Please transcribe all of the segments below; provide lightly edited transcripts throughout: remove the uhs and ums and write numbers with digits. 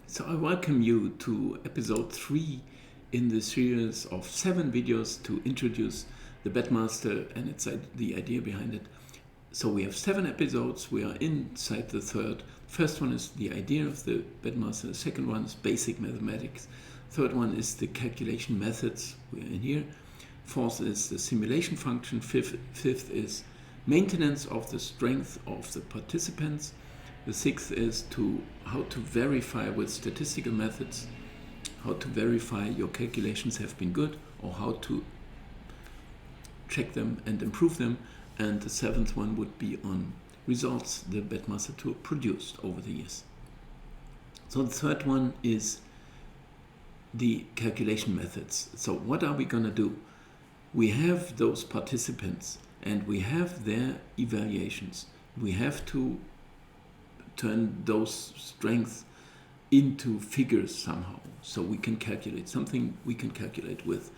So I welcome you to episode 3 in the series of 7 videos to introduce the Betmaster and the idea behind it. So we have 7 episodes, we are inside the third. First one is the idea of the Betmaster, the second one is basic mathematics, third one is the calculation methods, we are in here. Fourth is the simulation function, fifth is maintenance of the strength of the participants. The sixth is how to verify with statistical methods, how to verify your calculations have been good, or how to check them and improve them. And the seventh one would be on results the Betmaster Tool produced over the years. So the third one is the calculation methods. So what are we going to do? We have those participants and we have their evaluations. We have to turn those strengths into figures somehow, so we can calculate something we can calculate with.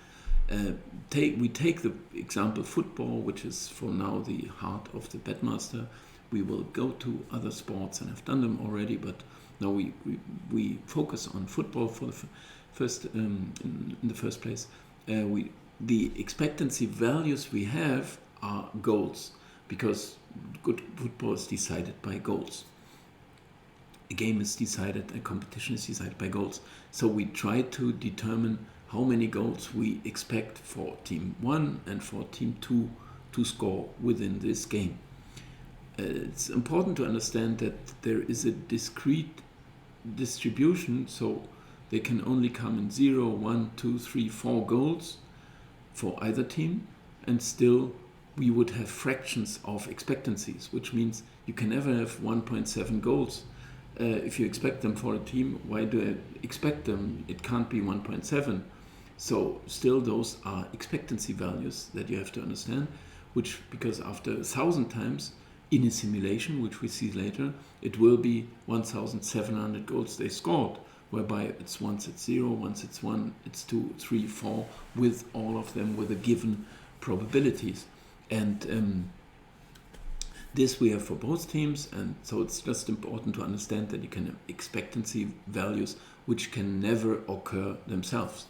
We take the example football, which is for now the heart of the Betmaster. We will go to other sports, and I've done them already, but now we focus on football for the first in the first place. The expectancy values we have are goals, because good football is decided by goals. A game is decided, a competition is decided by goals. So we try to determine how many goals we expect for team 1 and for team 2 to score within this game. It's important to understand that there is a discrete distribution, so they can only come in 0, 1, 2, 3, 4 goals for either team, and still we would have fractions of expectancies, which means you can never have 1.7 goals. If you expect them for a team, why do I expect them? It can't be 1.7. So still those are expectancy values that you have to understand, because after 1,000 times in a simulation, which we see later, it will be 1,700 goals they scored, whereby it's once it's 0, once it's 1, it's 2, 3, 4, with all of them with a given probabilities. And this we have for both teams, and so it's just important to understand that you can have expectancy values which can never occur themselves.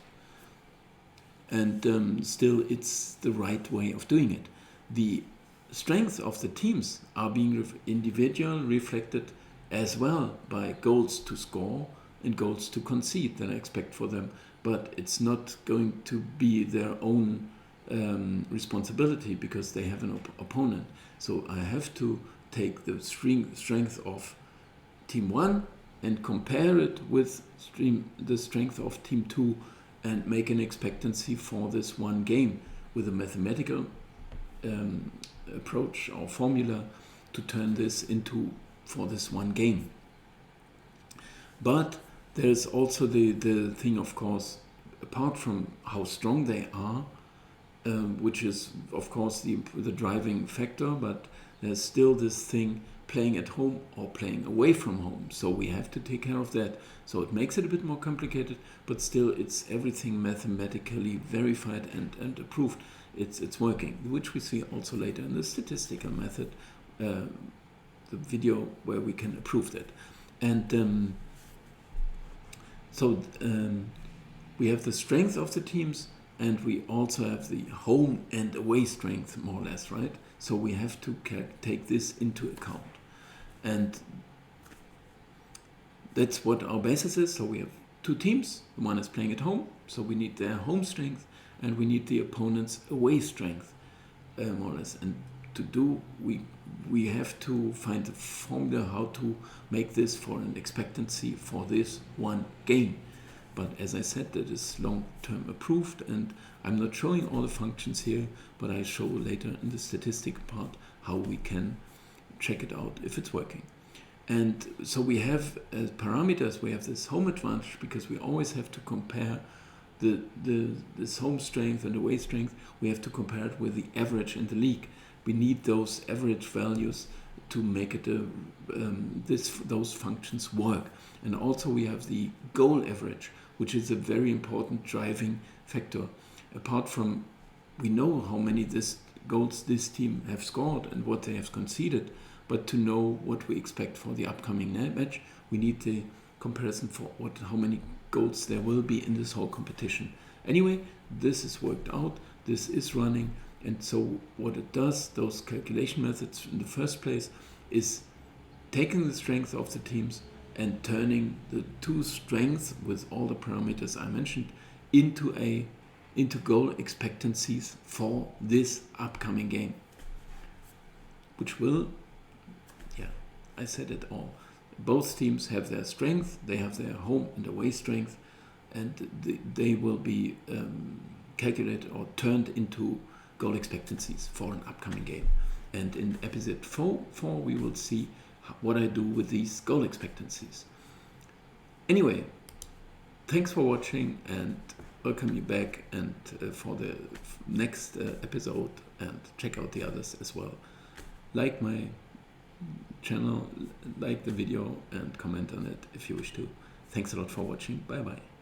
And still it's the right way of doing it. The strengths of the teams are being individually reflected as well by goals to score and goals to concede that I expect for them, but it's not going to be their own responsibility because they have an opponent. So I have to take the strength of team 1 and compare it with the strength of team 2 and make an expectancy for this one game with a mathematical approach or formula to turn this into for this one game. But there's also the thing, of course, apart from how strong they are, which is of course the driving factor, but there's still this thing playing at home or playing away from home, so we have to take care of that. So it makes it a bit more complicated, but still it's everything mathematically verified and approved. It's working, which we see also later in the statistical method, the video where we can approve that. And we have the strength of the teams, and we also have the home and away strength, more or less, right? So we have to take this into account. And that's what our basis is. So we have 2 teams. One is playing at home, so we need their home strength, and we need the opponent's away strength, more or less. And to do, we have to find a formula how to make this for an expectancy for this one game. But as I said, that is long-term approved, and I'm not showing all the functions here, but I show later in the statistic part how we can check it out if it's working. And so we have as parameters, we have this home advantage, because we always have to compare this home strength and away strength. We have to compare it with the average in the league. We need those average values to make it those functions work. And also we have the goal average, which is a very important driving factor. Apart from, we know how many goals this team have scored and what they have conceded, but to know what we expect for the upcoming match, we need the comparison for how many goals there will be in this whole competition. Anyway, this is worked out, this is running, and so what it does, those calculation methods in the first place, is taking the strength of the teams and turning the two strengths with all the parameters I mentioned into goal expectancies for this upcoming game, which will, I said it all. Both teams have their strength, they have their home and away strength, and they will be calculated or turned into goal expectancies for an upcoming game. And in episode 4 we will see what I do with these goal expectancies. Anyway, thanks for watching and welcome you back and for the next episode, and check out the others as well. Like my channel, like the video, and comment on it if you wish to. Thanks a lot for watching. Bye bye.